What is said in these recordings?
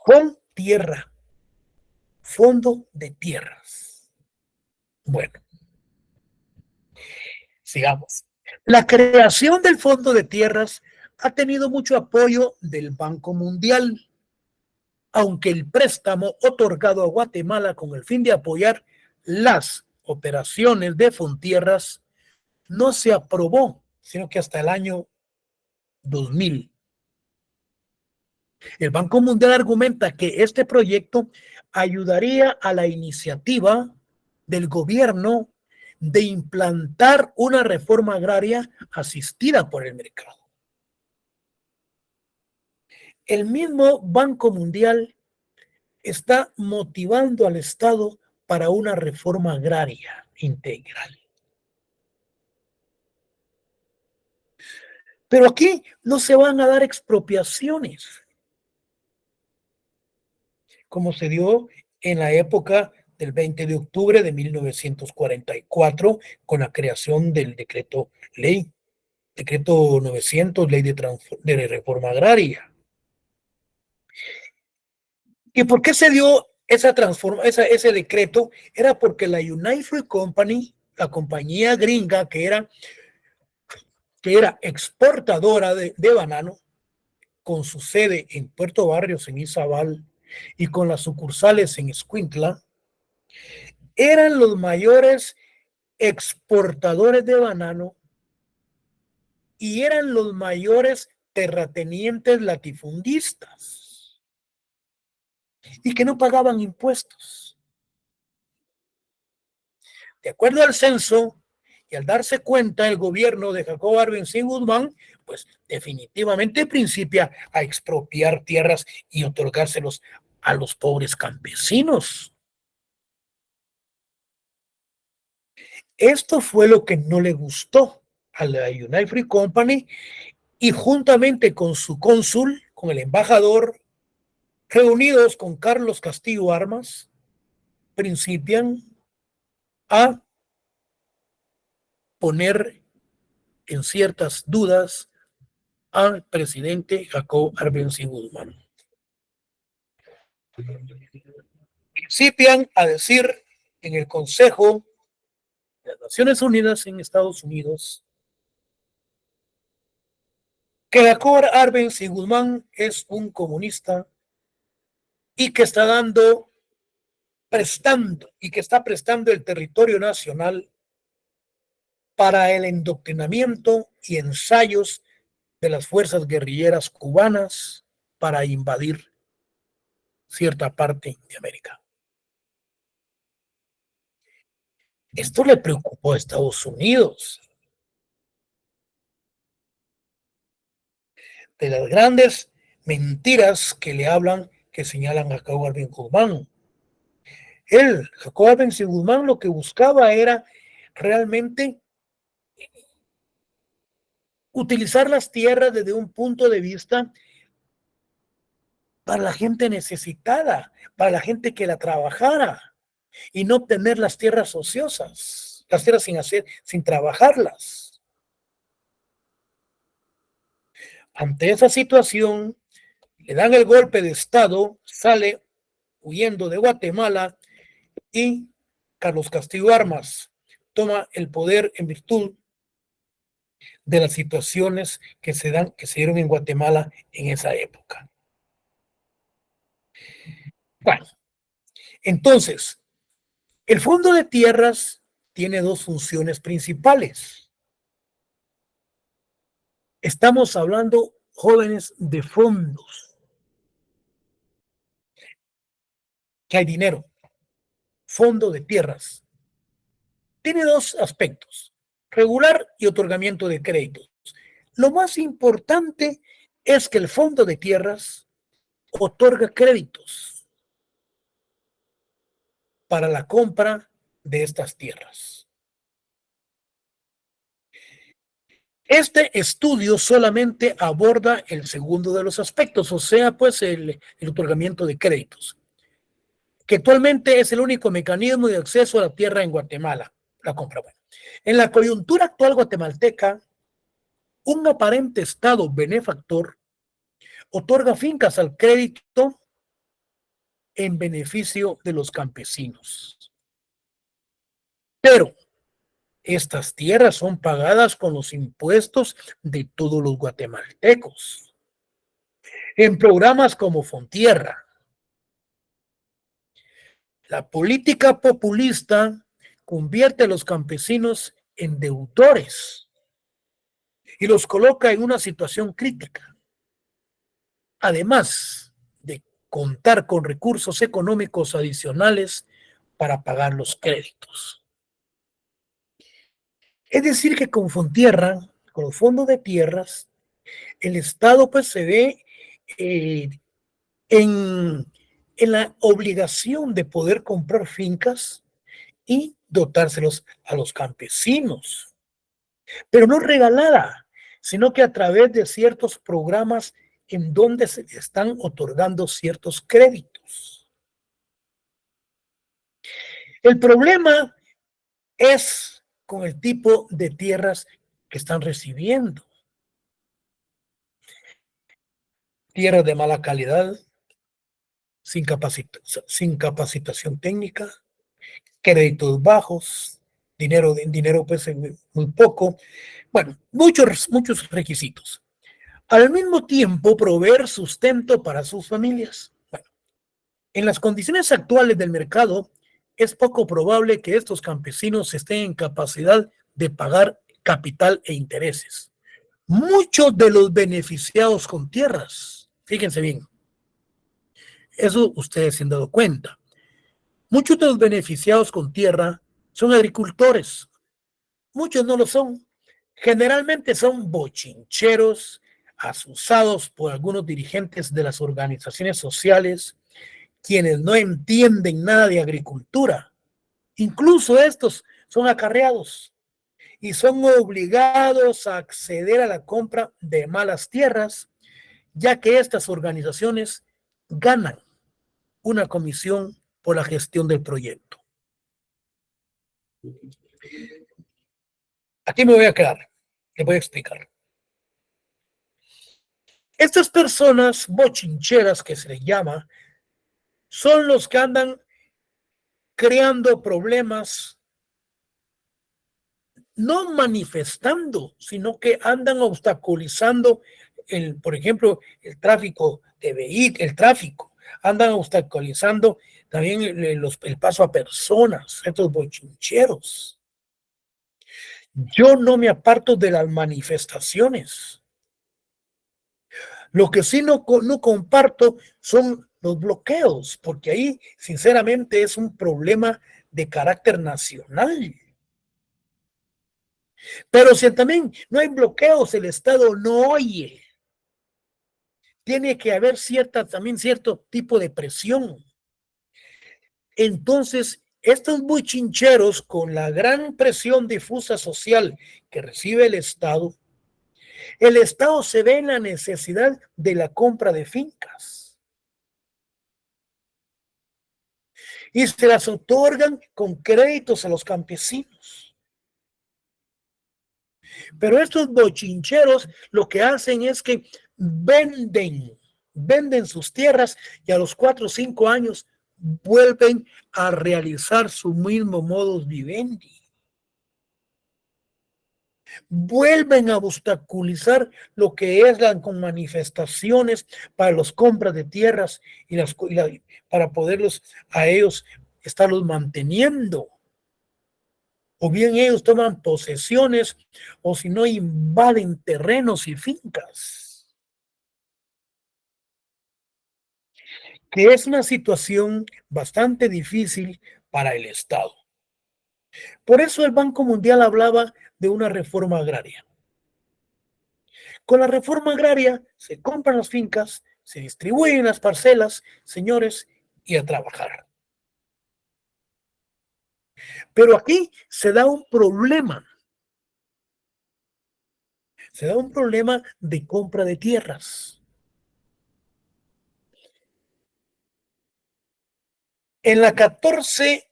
Fontierra, Fondo de Tierras. Bueno, sigamos. La creación del Fondo de Tierras ha tenido mucho apoyo del Banco Mundial, aunque el préstamo otorgado a Guatemala con el fin de apoyar las operaciones de Fontierras no se aprobó, sino que hasta el año 2000. El Banco Mundial argumenta que este proyecto ayudaría a la iniciativa del gobierno de implantar una reforma agraria asistida por el mercado. El mismo Banco Mundial está motivando al Estado para una reforma agraria integral. Pero aquí no se van a dar expropiaciones, como se dio en la época del 20 de octubre de 1944 con la creación del decreto 900, ley de reforma agraria. ¿Y por qué se dio ese decreto? Era porque la United Fruit Company, la compañía gringa que era exportadora de banano, con su sede en Puerto Barrios, en Izabal, y con las sucursales en Escuintla, eran los mayores exportadores de banano y eran los mayores terratenientes latifundistas y que no pagaban impuestos. De acuerdo al censo y al darse cuenta el gobierno de Jacobo Arbenzi Guzmán, pues definitivamente principia a expropiar tierras y otorgárselos a los pobres campesinos. Esto fue lo que no le gustó a la United Fruit Company y juntamente con su cónsul, con el embajador, reunidos con Carlos Castillo Armas, principian a poner en ciertas dudas al presidente Jacob Arbenzi Guzmán. Principian a decir en el Consejo de las Naciones Unidas en Estados Unidos que Jacob Arbenzi Guzmán es un comunista y que está prestando el territorio nacional para el endoctrinamiento y ensayos de las fuerzas guerrilleras cubanas para invadir cierta parte de América. Esto le preocupó a Estados Unidos. De las grandes mentiras que le hablan, que señalan a Jacob Arbenzi Guzmán. Jacob Arbenzi Guzmán, lo que buscaba era realmente utilizar las tierras desde un punto de vista para la gente necesitada, para la gente que la trabajara y no obtener las tierras ociosas, las tierras sin trabajarlas. Ante esa situación, le dan el golpe de estado, sale huyendo de Guatemala y Carlos Castillo Armas toma el poder en virtud de las situaciones que se dieron en Guatemala en esa época. Bueno, entonces, el Fondo de Tierras tiene dos funciones principales. Estamos hablando, jóvenes, de fondos. Que hay dinero. Fondo de Tierras. Tiene dos aspectos, regular y otorgamiento de créditos. Lo más importante es que el Fondo de Tierras otorga créditos para la compra de estas tierras. Este estudio solamente aborda el segundo de los aspectos, o sea, pues el otorgamiento de créditos, que actualmente es el único mecanismo de acceso a la tierra en Guatemala, la compra. Bueno, en la coyuntura actual guatemalteca, un aparente Estado benefactor otorga fincas al crédito en beneficio de los campesinos. Pero estas tierras son pagadas con los impuestos de todos los guatemaltecos. En programas como Fontierra, la política populista convierte a los campesinos en deudores y los coloca en una situación crítica. Además de contar con recursos económicos adicionales para pagar los créditos. Es decir, que con Fontierra, con los fondos de tierras, el Estado pues se ve eh, en la obligación de poder comprar fincas y dotárselos a los campesinos, pero no regalada, sino que a través de ciertos programas en donde se están otorgando ciertos créditos. El problema es con el tipo de tierras que están recibiendo. Tierras de mala calidad, sin capacitación técnica, créditos bajos, dinero pues muy poco, bueno, muchos requisitos. Al mismo tiempo, proveer sustento para sus familias. Bueno, en las condiciones actuales del mercado, es poco probable que estos campesinos estén en capacidad de pagar capital e intereses. Muchos de los beneficiados con tierras, fíjense bien, eso ustedes se han dado cuenta. Muchos de los beneficiados con tierra son agricultores, muchos no lo son. Generalmente son bochincheros, asusados por algunos dirigentes de las organizaciones sociales, quienes no entienden nada de agricultura. Incluso estos son acarreados y son obligados a acceder a la compra de malas tierras, ya que estas organizaciones ganan una comisión por la gestión del proyecto. Aquí me voy a quedar, les voy a explicar. Estas personas bochincheras que se les llama son los que andan creando problemas, no manifestando, sino que andan obstaculizando, por ejemplo, el tráfico de vehículos, el tráfico, andan obstaculizando también el paso a personas, estos bochincheros. Yo no me aparto de las manifestaciones. Lo que sí no comparto son los bloqueos, porque ahí sinceramente es un problema de carácter nacional. Pero si también no hay bloqueos, el Estado no oye. Tiene que haber también cierto tipo de presión. Entonces, estos bochincheros, con la gran presión difusa social que recibe el Estado se ve en la necesidad de la compra de fincas. Y se las otorgan con créditos a los campesinos. Pero estos bochincheros lo que hacen es que venden sus tierras y a los 4 o 5 años vuelven a realizar su mismo modus vivendi. Vuelven a obstaculizar lo que es con manifestaciones para las compras de tierras para poderlos a ellos estarlos manteniendo. O bien ellos toman posesiones, o si no, invaden terrenos y fincas. Que es una situación bastante difícil para el Estado. Por eso el Banco Mundial hablaba de una reforma agraria. Con la reforma agraria se compran las fincas, se distribuyen las parcelas, señores, y a trabajar. Pero aquí se da un problema. Se da un problema de compra de tierras. En la 14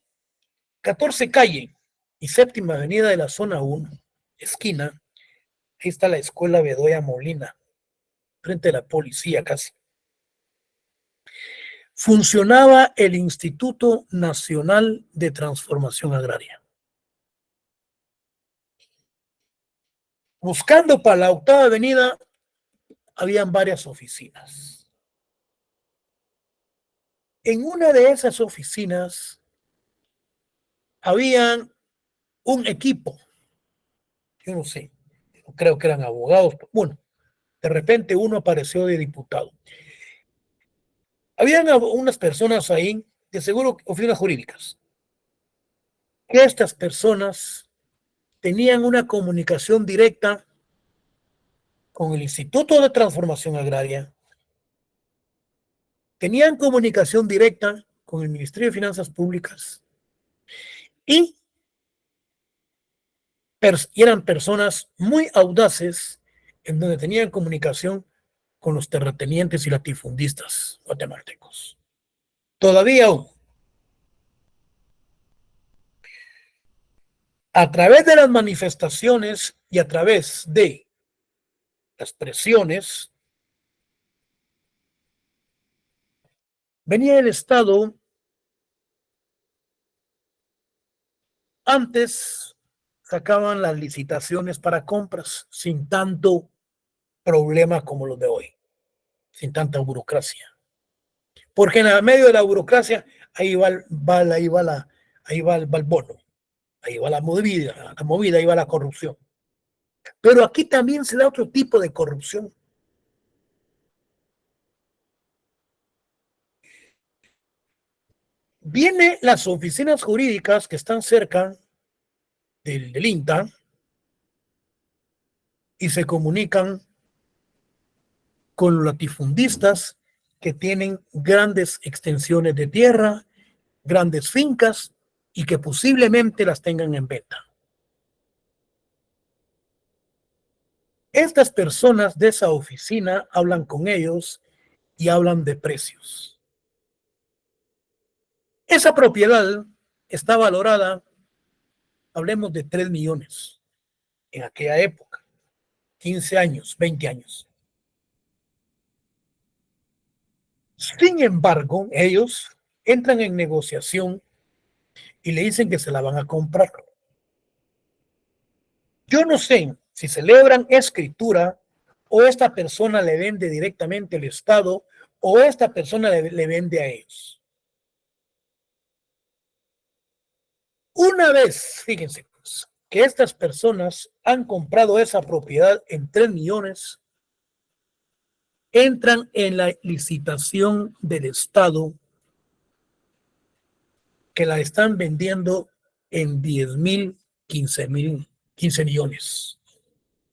calle y séptima avenida de la zona 1, esquina, ahí está la escuela Bedoya Molina, frente a la policía casi. funcionaba el Instituto Nacional de Transformación Agraria. Buscando para la Octava Avenida, habían varias oficinas. En una de esas oficinas habían un equipo, yo no sé, creo que eran abogados, bueno, de repente uno apareció de diputado. Habían unas personas ahí, de seguro oficinas jurídicas, que estas personas tenían una comunicación directa con el Instituto de Transformación Agraria, tenían comunicación directa con el Ministerio de Finanzas Públicas y eran personas muy audaces en donde tenían comunicación con los terratenientes y latifundistas guatemaltecos. Todavía aún, a través de las manifestaciones y a través de las presiones, venía el Estado. Antes sacaban las licitaciones para compras sin tanto problema como los de hoy, sin tanta burocracia. Porque en el medio de la burocracia, ahí va el bono, ahí va la movida, ahí va la corrupción. Pero aquí también se da otro tipo de corrupción. Vienen las oficinas jurídicas que están cerca del INTA y se comunican con los latifundistas que tienen grandes extensiones de tierra, grandes fincas y que posiblemente las tengan en venta. Estas personas de esa oficina hablan con ellos y hablan de precios. Esa propiedad está valorada, hablemos de 3 millones en aquella época, 15 años, 20 años. Sin embargo, ellos entran en negociación y le dicen que se la van a comprar. Yo no sé si celebran escritura o esta persona le vende directamente al Estado o esta persona le vende a ellos. Una vez, fíjense, pues, que estas personas han comprado esa propiedad en 3 millones, entran en la licitación del Estado que la están vendiendo en 10,000, 15 millones,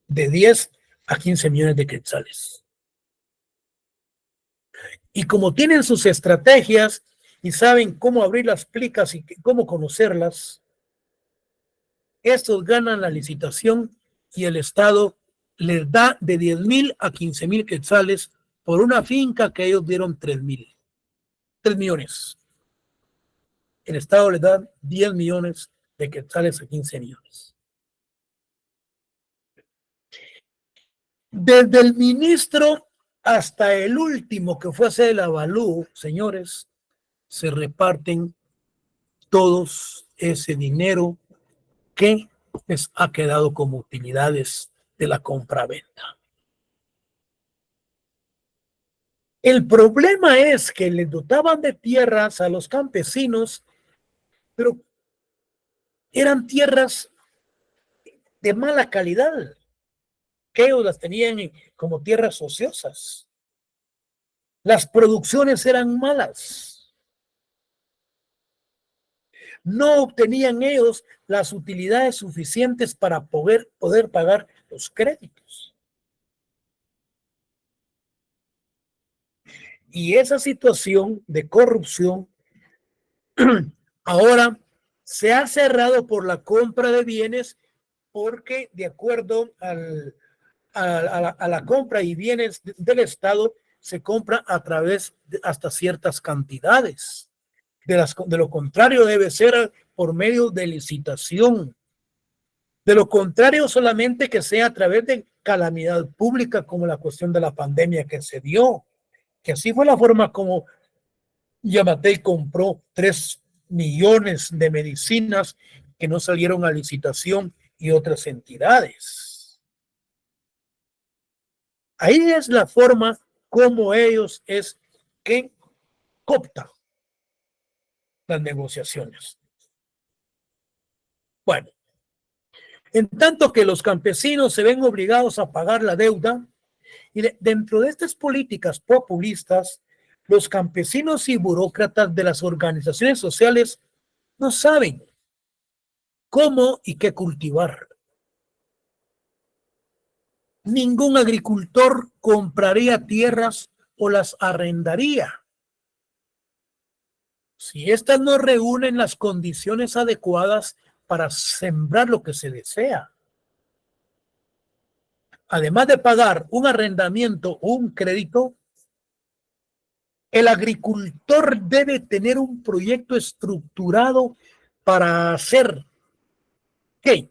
de 10 a 15 millones de quetzales. Y como tienen sus estrategias y saben cómo abrir las plicas y cómo conocerlas, estos ganan la licitación y el Estado les da de 10,000 a 15,000 quetzales por una finca que ellos dieron 3 millones. El Estado les da 10 millones de quetzales a 15 millones. Desde el ministro hasta el último que fue a hacer el avalúo, señores, se reparten todos ese dinero que les ha quedado como utilidades de la compra-venta. El problema es que les dotaban de tierras a los campesinos, pero eran tierras de mala calidad, que ellos las tenían como tierras ociosas. Las producciones eran malas. No obtenían ellos las utilidades suficientes para poder pagar los créditos. Y esa situación de corrupción ahora se ha cerrado por la compra de bienes porque de acuerdo a la compra y bienes del Estado se compra a través de hasta ciertas cantidades. De lo contrario debe ser por medio de licitación. De lo contrario solamente que sea a través de calamidad pública como la cuestión de la pandemia que se dio. Que así fue la forma como Yamatei compró 3 millones de medicinas que no salieron a licitación y otras entidades. Ahí es la forma como ellos es que cooptan las negociaciones. Bueno, en tanto que los campesinos se ven obligados a pagar la deuda, y dentro de estas políticas populistas, los campesinos y burócratas de las organizaciones sociales no saben cómo y qué cultivar. Ningún agricultor compraría tierras o las arrendaría si éstas no reúnen las condiciones adecuadas para sembrar lo que se desea. Además de pagar un arrendamiento o un crédito, el agricultor debe tener un proyecto estructurado para hacer que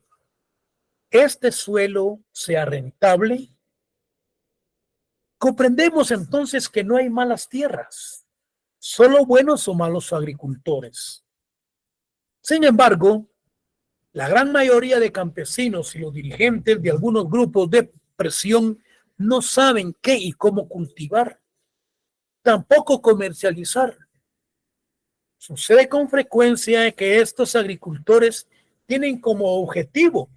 este suelo sea rentable. Comprendemos entonces que no hay malas tierras, solo buenos o malos agricultores. Sin embargo, la gran mayoría de campesinos y los dirigentes de algunos grupos de presión no saben qué y cómo cultivar, tampoco comercializar. Sucede con frecuencia que estos agricultores tienen como objetivo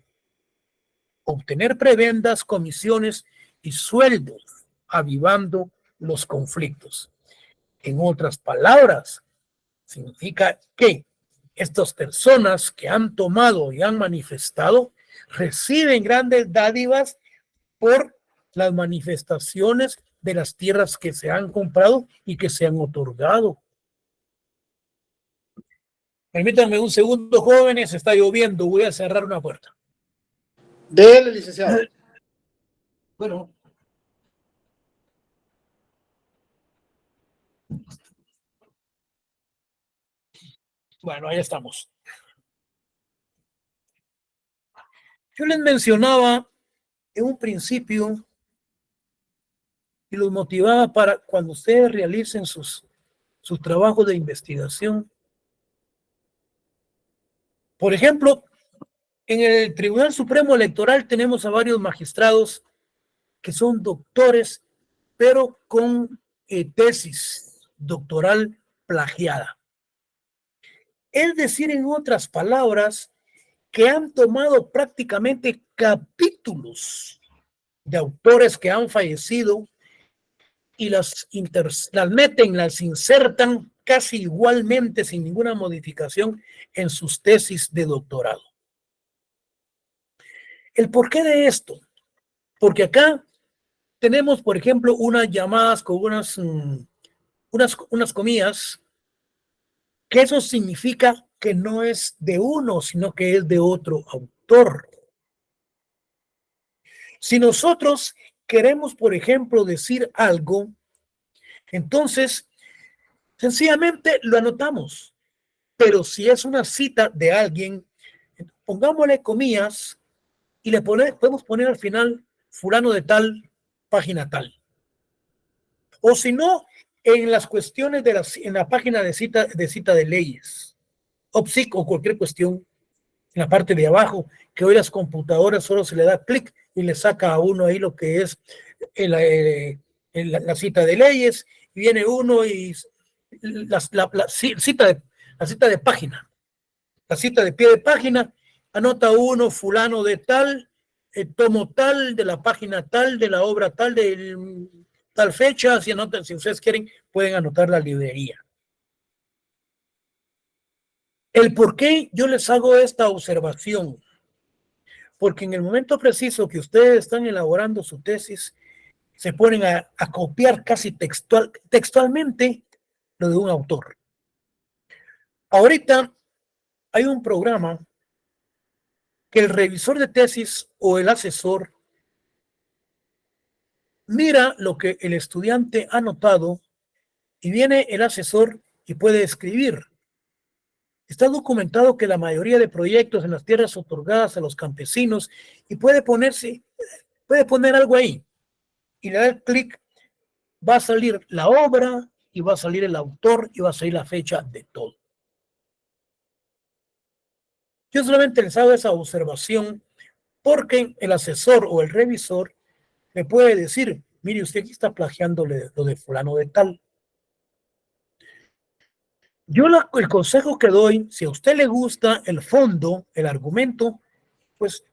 obtener prebendas, comisiones y sueldos, avivando los conflictos. En otras palabras, significa que estas personas que han tomado y han manifestado reciben grandes dádivas por las manifestaciones de las tierras que se han comprado y que se han otorgado. Permítanme un segundo, jóvenes, está lloviendo, voy a cerrar una puerta. Dele, licenciado. Bueno. Bueno, ahí estamos. Yo les mencionaba en un principio y los motivaba para cuando ustedes realicen sus trabajos de investigación. Por ejemplo, en el Tribunal Supremo Electoral tenemos a varios magistrados que son doctores, pero con tesis doctoral plagiada. Es decir, en otras palabras, que han tomado prácticamente capítulos de autores que han fallecido y las meten, las insertan casi igualmente, sin ninguna modificación, en sus tesis de doctorado. ¿El porqué de esto? Porque acá tenemos, por ejemplo, unas llamadas con unas comillas, que eso significa que no es de uno, sino que es de otro autor. Si nosotros queremos, por ejemplo, decir algo, entonces sencillamente lo anotamos. Pero si es una cita de alguien, pongámosle comillas y podemos poner al final fulano de tal, página tal. O si no, en las cuestiones en la página de cita de leyes, OPSIC o cualquier cuestión, en la parte de abajo, que hoy las computadoras solo se le da clic y le saca a uno ahí lo que es la cita de leyes, y viene uno y la cita de página, la cita de pie de página, anota uno fulano de tal, tomo tal, de la página tal, de la obra tal, de tal fecha, si anotan, si ustedes quieren, pueden anotar la librería. El por qué yo les hago esta observación, porque en el momento preciso que ustedes están elaborando su tesis, se ponen a copiar casi textualmente lo de un autor. Ahorita hay un programa que el revisor de tesis o el asesor mira lo que el estudiante ha notado y viene el asesor y puede escribir. Está documentado que la mayoría de proyectos en las tierras otorgadas a los campesinos y puede poner algo ahí y le da el clic, va a salir la obra y va a salir el autor y va a salir la fecha de todo. Yo solamente les hago esa observación porque el asesor o el revisor me puede decir, mire, usted aquí está plagiándole lo de fulano de tal. Yo el consejo que doy, si a usted le gusta el fondo, el argumento, pues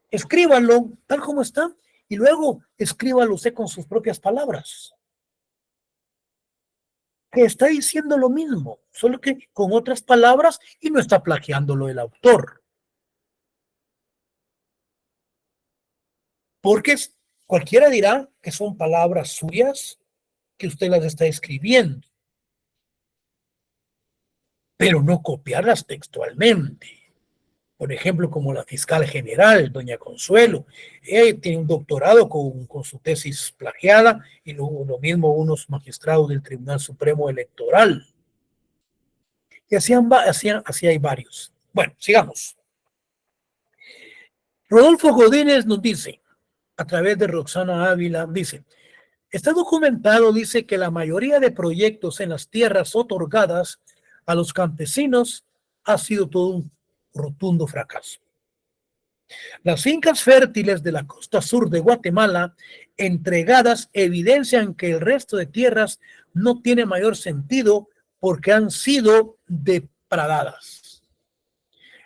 escríbalo tal como está y luego escríbalo usted con sus propias palabras. Que está diciendo lo mismo, solo que con otras palabras y no está plagiándolo el autor. Porque cualquiera dirá que son palabras suyas que usted las está escribiendo, pero no copiarlas textualmente. Por ejemplo, como la fiscal general, doña Consuelo, tiene un doctorado con su tesis plagiada y lo mismo unos magistrados del Tribunal Supremo Electoral. Y así hay varios. Bueno, sigamos. Rodolfo Godínez nos dice, a través de Roxana Ávila, dice, está documentado, dice, que la mayoría de proyectos en las tierras otorgadas a los campesinos ha sido todo un rotundo fracaso. Las fincas fértiles de la costa sur de Guatemala entregadas evidencian que el resto de tierras no tiene mayor sentido porque han sido depradadas.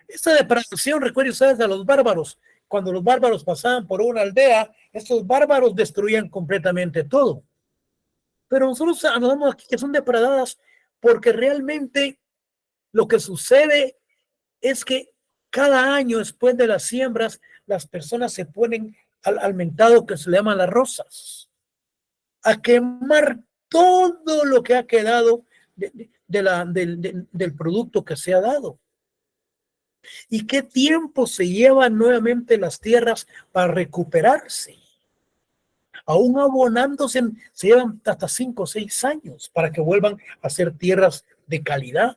Esta depradación, recuerden ustedes a los bárbaros, cuando los bárbaros pasaban por una aldea, estos bárbaros destruían completamente todo. Pero nosotros hablamos aquí que son depradadas porque realmente lo que sucede es que cada año después de las siembras, las personas se ponen al mentado que se le llaman las rosas, a quemar todo lo que ha quedado del producto que se ha dado. ¿Y qué tiempo se llevan nuevamente las tierras para recuperarse? Aún abonándose, se llevan hasta 5 o 6 años para que vuelvan a ser tierras de calidad.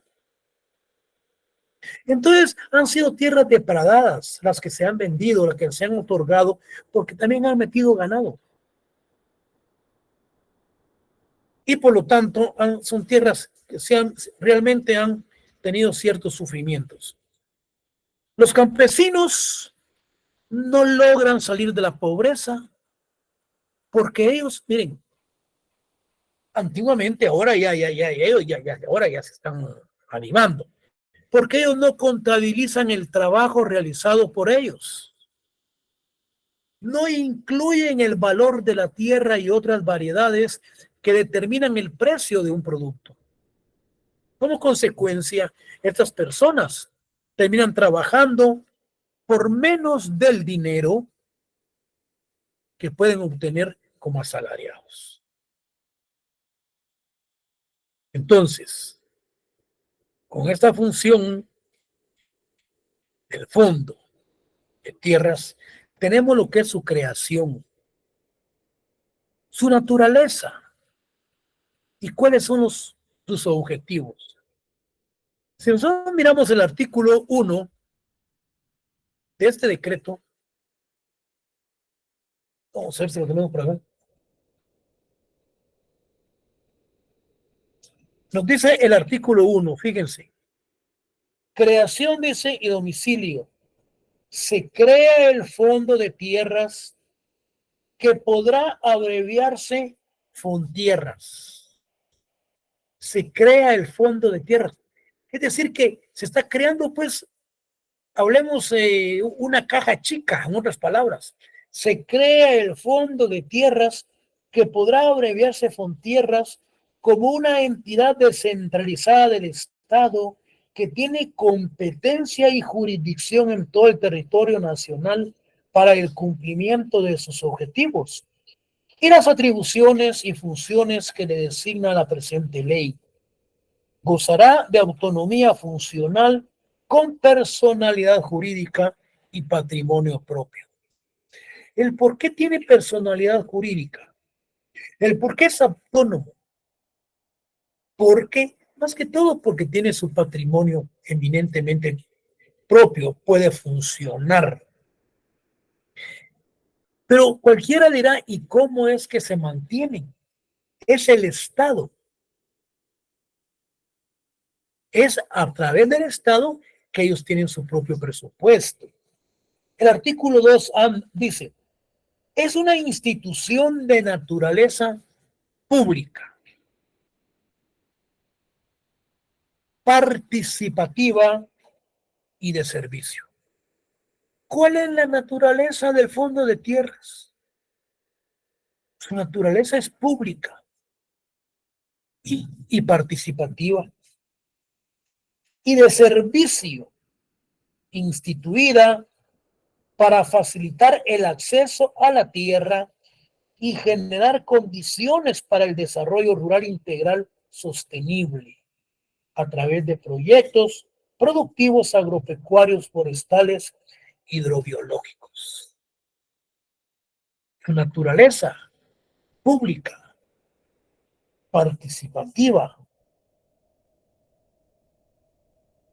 Entonces han sido tierras depradadas las que se han vendido, las que se han otorgado, porque también han metido ganado. Y por lo tanto son tierras que realmente han tenido ciertos sufrimientos. Los campesinos no logran salir de la pobreza porque ellos, miren, antiguamente, ahora ya se están animando, porque ellos no contabilizan el trabajo realizado por ellos. No incluyen el valor de la tierra y otras variedades que determinan el precio de un producto. Como consecuencia, estas personas terminan trabajando por menos del dinero que pueden obtener como asalariados. Entonces, con esta función del fondo de tierras, tenemos lo que es su creación, su naturaleza y cuáles son sus objetivos. Si nosotros miramos el artículo 1 de este decreto, vamos a ver si lo tenemos por acá. Nos dice el artículo 1, fíjense, creación, dice, y domicilio. Se crea el fondo de tierras que podrá abreviarse Fontierras. Se crea el fondo de tierras. Es decir, que se está creando, pues, hablemos una caja chica, en otras palabras. Se crea el fondo de tierras que podrá abreviarse Fontierras como una entidad descentralizada del Estado que tiene competencia y jurisdicción en todo el territorio nacional para el cumplimiento de sus objetivos y las atribuciones y funciones que le designa la presente ley. Gozará de autonomía funcional con personalidad jurídica y patrimonio propio. ¿El por qué tiene personalidad jurídica? ¿El por qué es autónomo? Porque, más que todo, porque tiene su patrimonio eminentemente propio, puede funcionar. Pero cualquiera dirá, ¿y cómo es que se mantienen? es el Estado. Es a través del Estado que ellos tienen su propio presupuesto. El artículo 2 dice, es una institución de naturaleza pública, participativa y de servicio. ¿Cuál es la naturaleza del Fondo de Tierras? Su naturaleza es pública y participativa y de servicio, instituida para facilitar el acceso a la tierra y generar condiciones para el desarrollo rural integral sostenible a través de proyectos productivos agropecuarios, forestales, hidrobiológicos. Su naturaleza pública, participativa.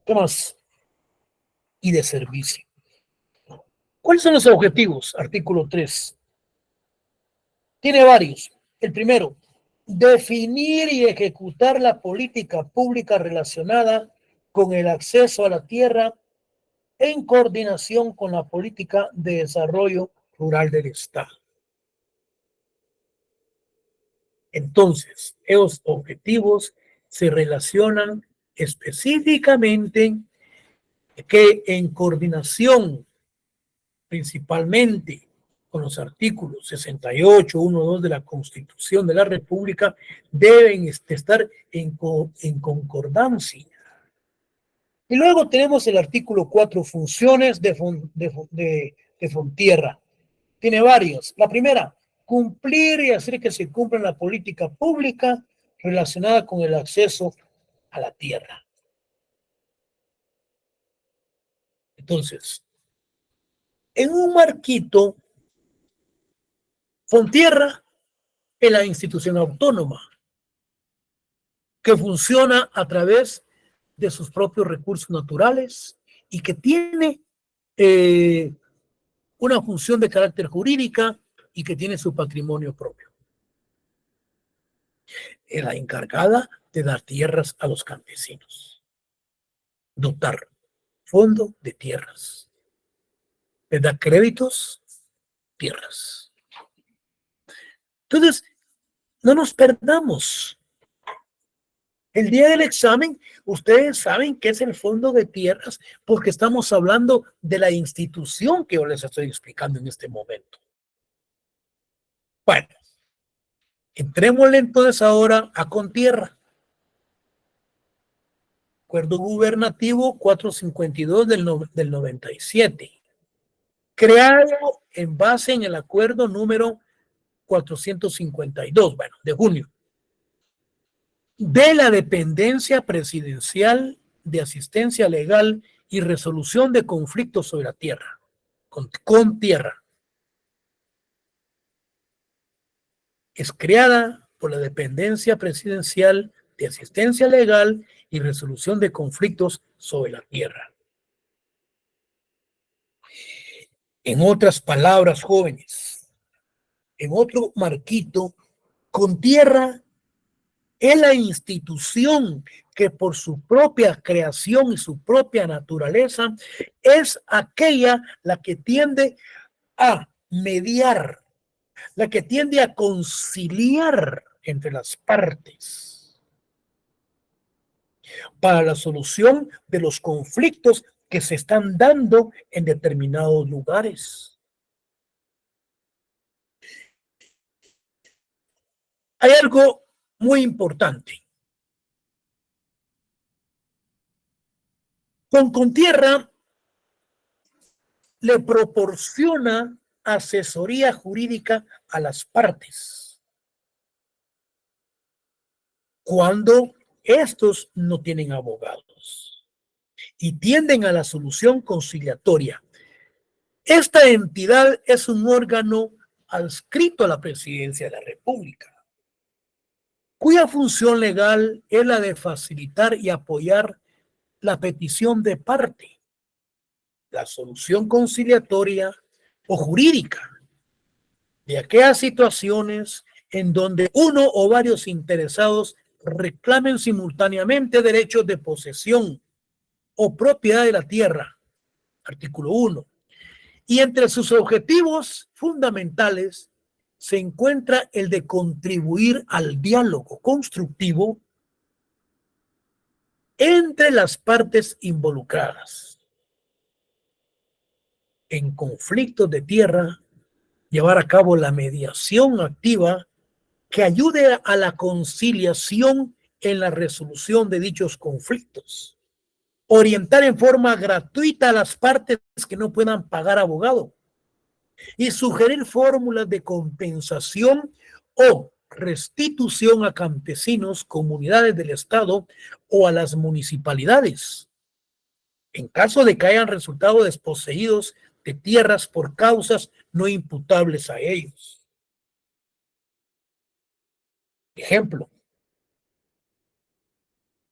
¿Qué más? Y de servicio. ¿Cuáles son los objetivos? Artículo 3. Tiene varios. El primero, definir y ejecutar la política pública relacionada con el acceso a la tierra en coordinación con la política de desarrollo rural del Estado. Entonces, esos objetivos se relacionan específicamente que en coordinación principalmente con los artículos 68, 1, 2 de la Constitución de la República, deben estar en concordancia. Y luego tenemos el artículo 4, funciones de Fontierra. Tiene varios. La primera, cumplir y hacer que se cumpla la política pública relacionada con el acceso a la tierra. Entonces, en un marquito, Fontierra es la institución autónoma que funciona a través de sus propios recursos naturales y que tiene una función de carácter jurídica y que tiene su patrimonio propio. Es la encargada de dar tierras a los campesinos, dotar fondo de tierras, les da créditos, tierras. Entonces, no nos perdamos. El día del examen, ustedes saben qué es el fondo de tierras porque estamos hablando de la institución que yo les estoy explicando en este momento. Bueno, entrémosle entonces ahora a Contierra. Acuerdo gubernativo 452 del 97. Creado en base en el acuerdo número 452, bueno, de junio, de la dependencia presidencial de asistencia legal y resolución de conflictos sobre la tierra, con tierra. Es creada por la dependencia presidencial de asistencia legal y resolución de conflictos sobre la tierra. En otras palabras, jóvenes, en otro marquito, Contierra es la institución que por su propia creación y su propia naturaleza es aquella la que tiende a mediar, la que tiende a conciliar entre las partes para la solución de los conflictos que se están dando en determinados lugares. Hay algo muy importante. Con Contierra le proporciona asesoría jurídica a las partes cuando estos no tienen abogados y tienden a la solución conciliatoria. Esta entidad es un órgano adscrito a la Presidencia de la República, cuya función legal es la de facilitar y apoyar la petición de parte, la solución conciliatoria o jurídica de aquellas situaciones en donde uno o varios interesados reclamen simultáneamente derechos de posesión o propiedad de la tierra. Artículo 1. Y entre sus objetivos fundamentales se encuentra el de contribuir al diálogo constructivo entre las partes involucradas en conflictos de tierra, llevar a cabo la mediación activa que ayude a la conciliación en la resolución de dichos conflictos, orientar en forma gratuita a las partes que no puedan pagar abogado y sugerir fórmulas de compensación o restitución a campesinos, comunidades del Estado o a las municipalidades, en caso de que hayan resultado desposeídos de tierras por causas no imputables a ellos. Ejemplo,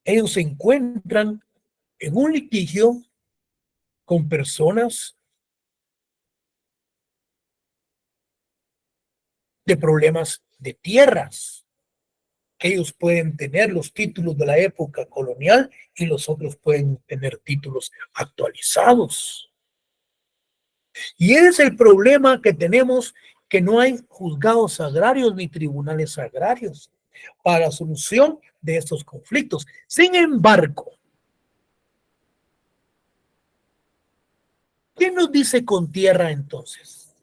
ellos se encuentran en un litigio con personas de problemas de tierras. Ellos pueden tener los títulos de la época colonial y los otros pueden tener títulos actualizados. Y ese es el problema que tenemos, que no hay juzgados agrarios ni tribunales agrarios para la solución de estos conflictos. Sin embargo, ¿quién nos dice con tierra entonces?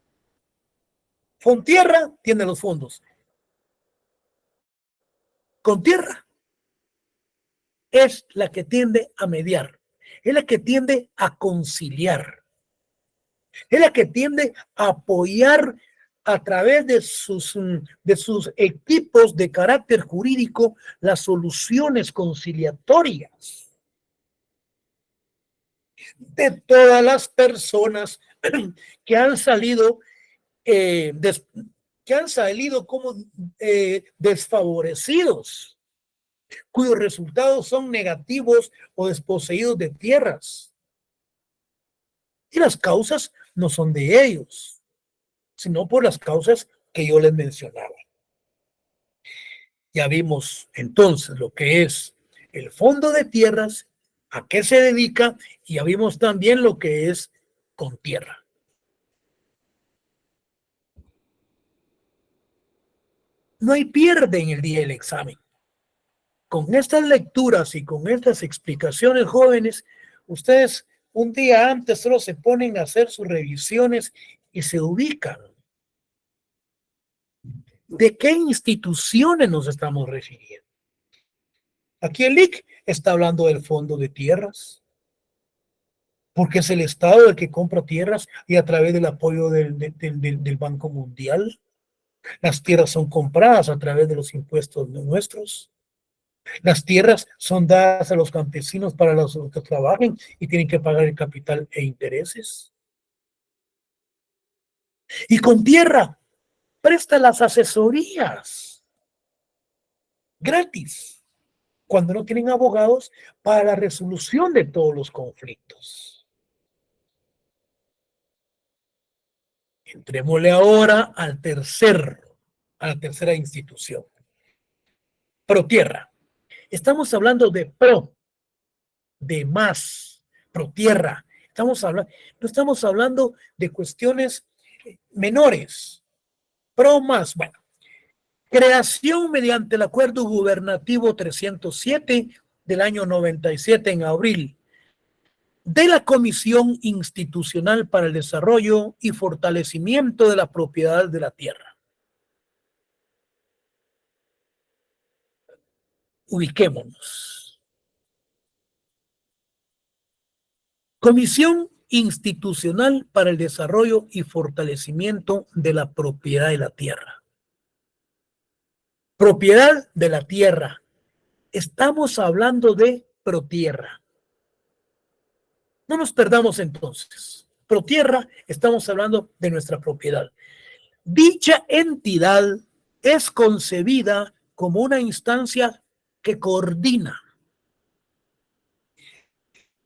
Fontierra tiene los fondos. Con tierra es la que tiende a mediar, es la que tiende a conciliar, es la que tiende a apoyar a través de sus equipos de carácter jurídico las soluciones conciliatorias de todas las personas que han salido como desfavorecidos, cuyos resultados son negativos o desposeídos de tierras. Y las causas no son de ellos, sino por las causas que yo les mencionaba. Ya vimos entonces lo que es el fondo de tierras, a qué se dedica, y ya vimos también lo que es con tierra. No hay pierde en el día del examen. Con estas lecturas y con estas explicaciones, jóvenes, ustedes un día antes solo se ponen a hacer sus revisiones y se ubican. ¿De qué instituciones nos estamos refiriendo? Aquí el LIC está hablando del fondo de tierras, porque es el Estado el que compra tierras y a través del apoyo del Banco Mundial. Las tierras son compradas a través de los impuestos nuestros. Las tierras son dadas a los campesinos para los que trabajen y tienen que pagar el capital e intereses. Y con tierra presta las asesorías gratis cuando no tienen abogados para la resolución de todos los conflictos. Entrémosle ahora a la tercera institución. Protierra. Estamos hablando de de más, protierra. No estamos hablando de cuestiones menores. Más, bueno. Creación mediante el Acuerdo Gubernativo 307 del año 97 en abril de la Comisión Institucional para el Desarrollo y Fortalecimiento de la Propiedad de la Tierra. Ubiquémonos. Comisión Institucional para el Desarrollo y Fortalecimiento de la Propiedad de la Tierra. Propiedad de la tierra. Estamos hablando de protierra. No nos perdamos entonces. Protierra, estamos hablando de nuestra propiedad. Dicha entidad es concebida como una instancia que coordina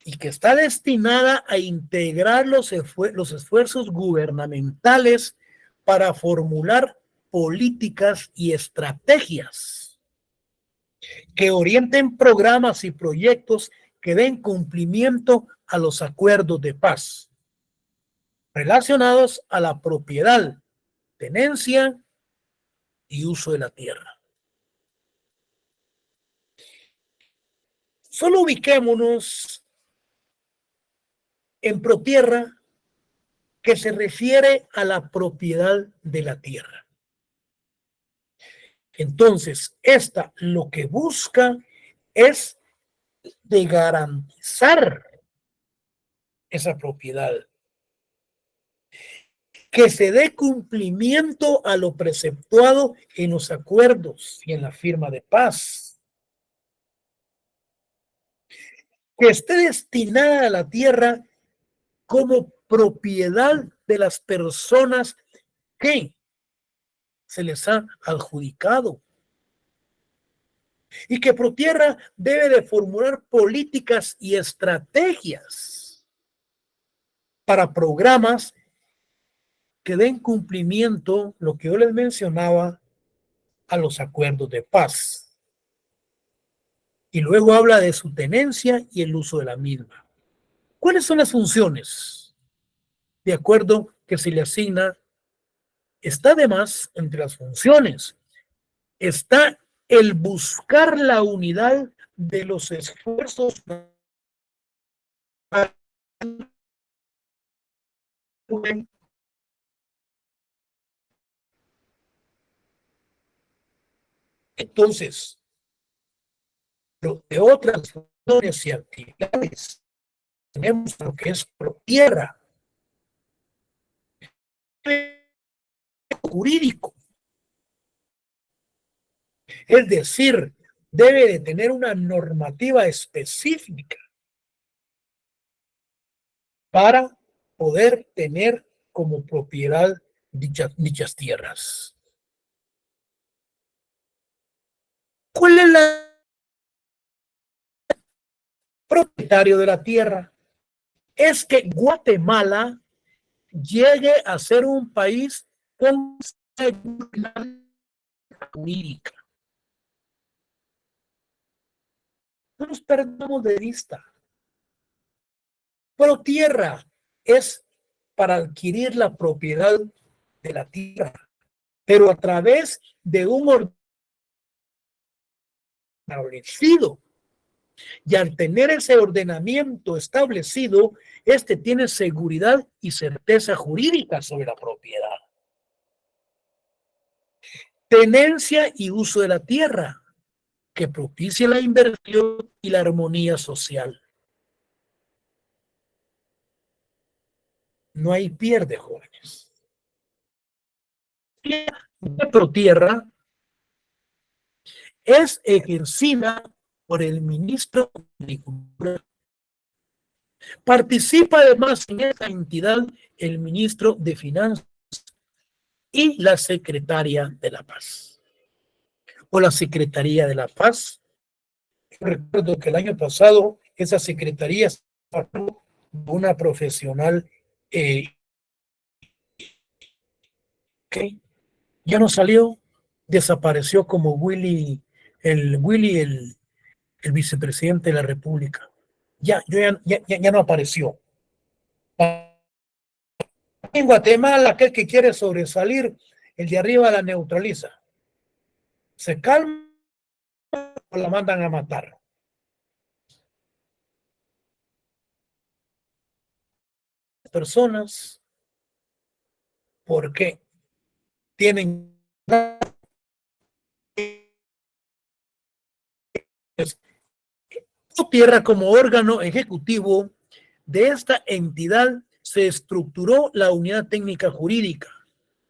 y que está destinada a integrar los esfuerzos gubernamentales para formular políticas y estrategias que orienten programas y proyectos que den cumplimiento a los acuerdos de paz relacionados a la propiedad, tenencia y uso de la tierra. Solo ubiquémonos en ProTierra, que se refiere a la propiedad de la tierra. Entonces, esta lo que busca es de garantizar esa propiedad, que se dé cumplimiento a lo preceptuado en los acuerdos y en la firma de paz, que esté destinada a la tierra como propiedad de las personas que se les ha adjudicado, y que ProTierra debe de formular políticas y estrategias para programas que den cumplimiento, lo que yo les mencionaba, a los acuerdos de paz. Y luego habla de su tenencia y el uso de la misma. ¿Cuáles son las funciones? De acuerdo que se le asigna, está además entre las funciones, está el buscar la unidad de los esfuerzos entonces, de otras funciones y actividades, tenemos lo que es ProTierra, jurídico, es decir, debe de tener una normativa específica para poder tener como propiedad dichas tierras. ¿Cuál es el propietario de la tierra? Es que Guatemala llegue a ser un país con seguridad jurídica. No nos perdamos de vista. ProTierra es para adquirir la propiedad de la tierra, pero a través de un orden establecido. Y al tener ese ordenamiento establecido, este tiene seguridad y certeza jurídica sobre la propiedad. Tenencia y uso de la tierra, que propicia la inversión y la armonía social. No hay pierde, jóvenes. La ProTierra es ejercida por el ministro de Agricultura. Participa además en esta entidad el ministro de Finanzas y la secretaria de la Paz. O la Secretaría de la Paz. Recuerdo que el año pasado esa secretaría sacó una profesional que ya no salió, desapareció como Willy, el vicepresidente de la República. Ya no apareció. En Guatemala, aquel que quiere sobresalir, el de arriba la neutraliza. Se calma o la mandan a matar. Personas, porque tienen tierra como órgano ejecutivo de esta entidad, se estructuró la unidad técnica jurídica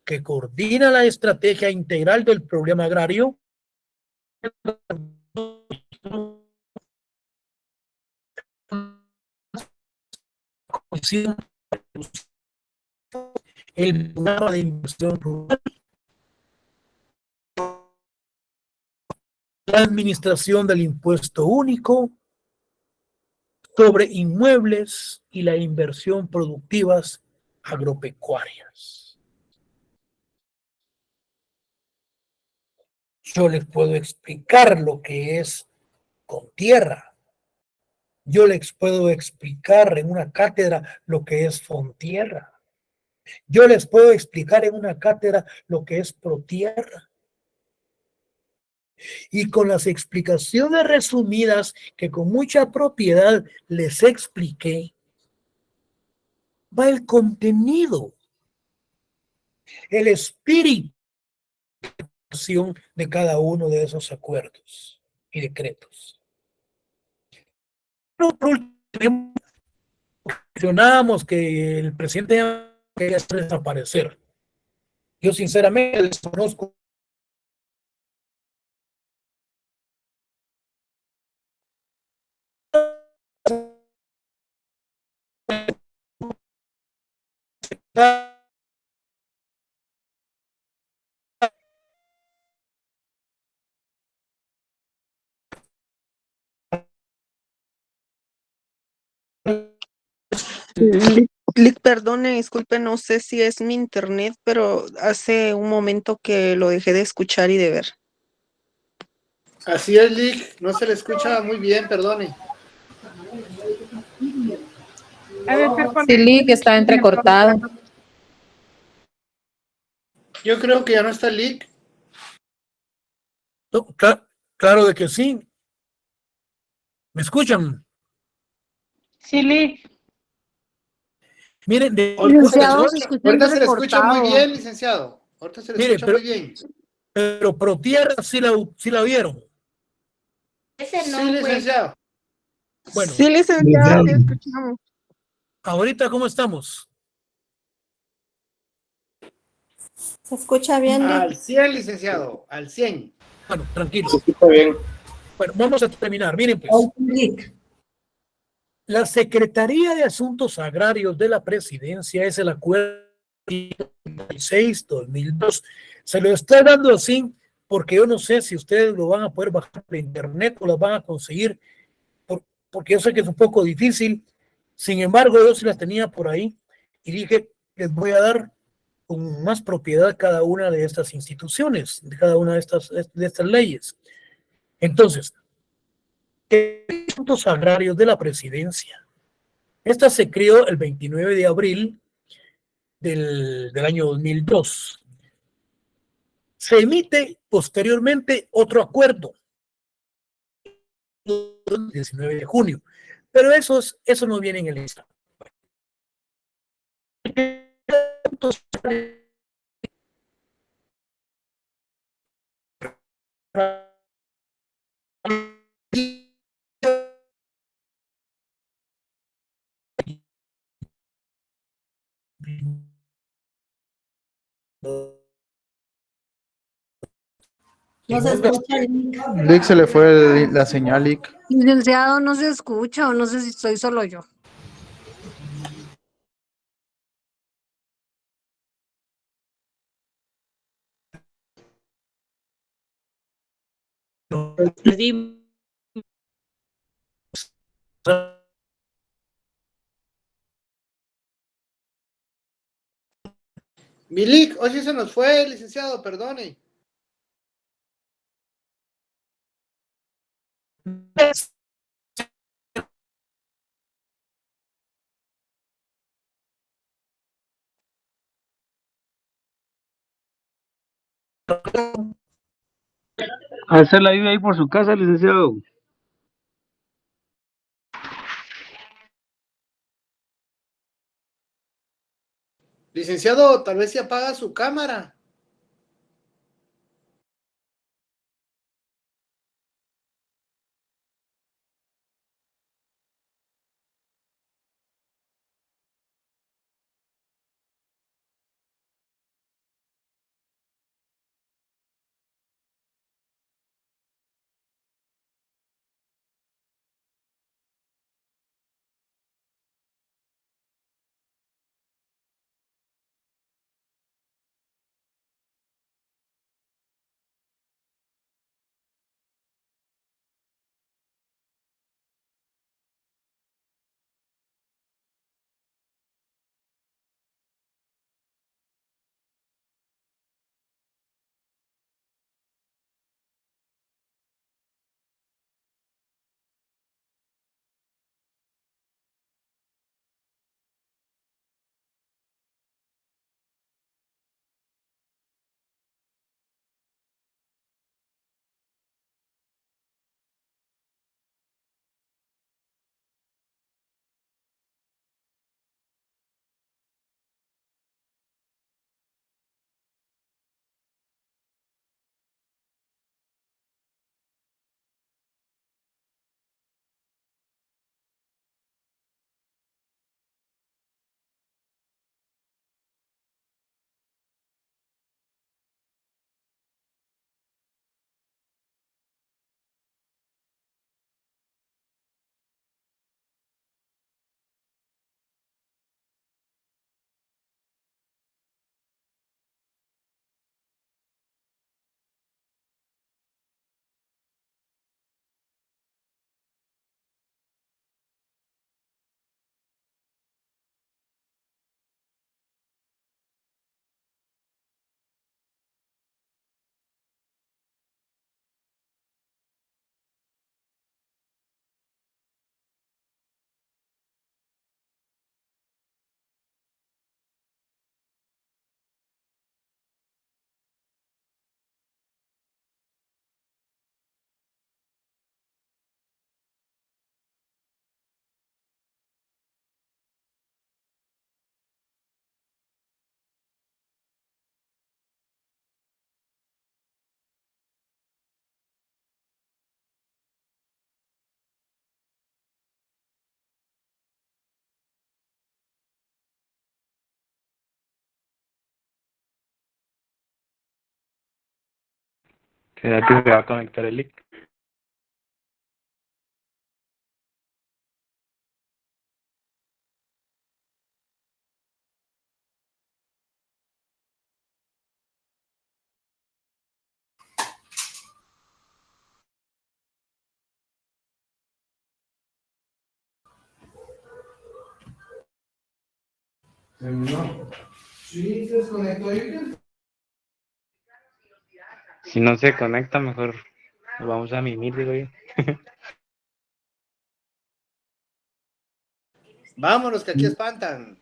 que coordina la estrategia integral del problema agrario, el programa de inversión rural, la administración del impuesto único sobre inmuebles y la inversión productivas agropecuarias. Yo les puedo explicar lo que es con tierra. Yo les puedo explicar en una cátedra lo que es fontierra. Yo les puedo explicar en una cátedra lo que es protierra. Y con las explicaciones resumidas que con mucha propiedad les expliqué, va el contenido, el espíritu de cada uno de esos acuerdos y decretos. Por último, mencionábamos que el presidente quería desaparecer. Yo sinceramente desconozco. Perdone, disculpe, no sé si es mi internet, pero hace un momento que lo dejé de escuchar y de ver. Así es, Lick. No se le escucha muy bien, perdone. Sí, Lee, que está entrecortado. Yo creo que ya no está Lick. No, claro de que sí. ¿Me escuchan? Sí, Lee. Miren, Licenciado, se escucha Ahorita se le escucha muy entrecortado. bien, licenciado. Ahorita se le mire, escucha muy bien. pero Protierra sí la vieron. Sí, licenciado. Bueno, Sí, licenciado, sí escuchamos. ahorita, ¿cómo estamos? Se escucha bien, Al Lick. 100, licenciado. Al 100. Bueno, tranquilo. Está bien. Bueno, vamos a terminar. Miren, pues. La Secretaría de Asuntos Agrarios de la Presidencia es el acuerdo 6-2002. Se lo estoy dando así porque yo no sé si ustedes lo van a poder bajar por internet o lo van a conseguir, porque yo sé que es un poco difícil. Sin embargo, yo sí las tenía por ahí y dije, les voy a dar con más propiedad cada una de estas instituciones, de cada una de estas leyes. Entonces, asuntos agrarios de la Presidencia. Esta se creó el 29 de abril del año 2002. Se emite posteriormente otro acuerdo, el 19 de junio, pero eso no viene en el listado. No se escucha, Lick. Lick, se le fue la señal, Lick. Licenciado, no se escucha o no sé si soy solo yo. Mi Lick, hoy sí se nos fue, licenciado, perdone. Hacer la vive ahí por su casa, licenciado. Licenciado, tal vez se apaga su cámara. ¿Será que se va a conectar el link? Si no se conecta, mejor nos vamos a mimir, digo yo. Vámonos, que aquí espantan.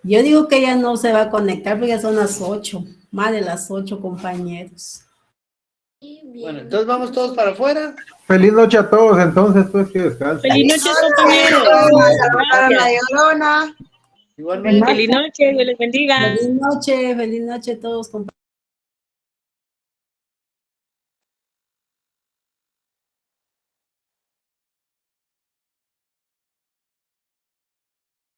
Yo digo que ya no se va a conectar porque ya son las 8, más de las 8, compañeros. Bueno, entonces vamos todos para afuera. Feliz noche a todos, entonces, pues que descansen. Feliz noche, compañeros. Para la Llorona. Igualmente. Feliz noche, Dios les bendiga. Feliz noche a todos, compañeros.